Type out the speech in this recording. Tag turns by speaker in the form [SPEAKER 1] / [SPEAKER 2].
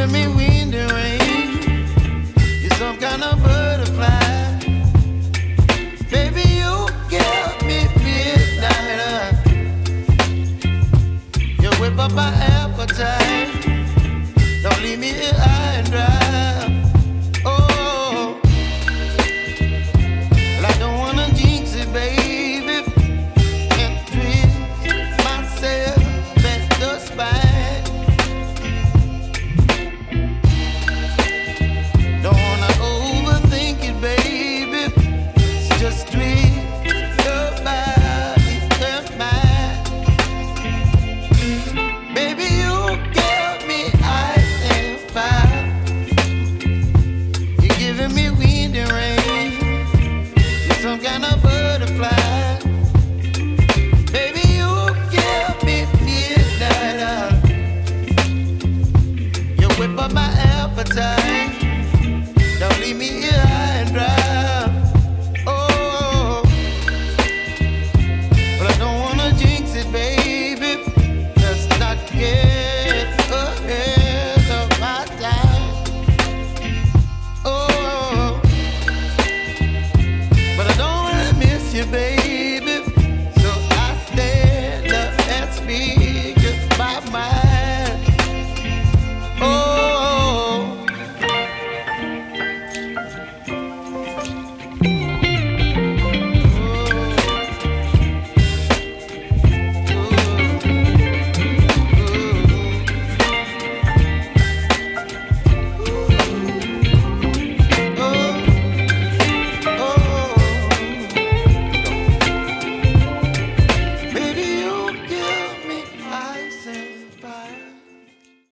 [SPEAKER 1] giving me wind and rain. You're some kind of butterfly. Baby, you give me midnight. You whip up my appetite. Don't leave me here high and dry. Oh, well, I don't wanna jinx it, baby, and twist myself at the spine. Don't wanna overthink it, baby. It's just twist your body and mine. Baby, you give me ice and fire. You're giving me wind and rain. You're some kind of butterfly. Baby, you give me midnight. You whip up my appetite.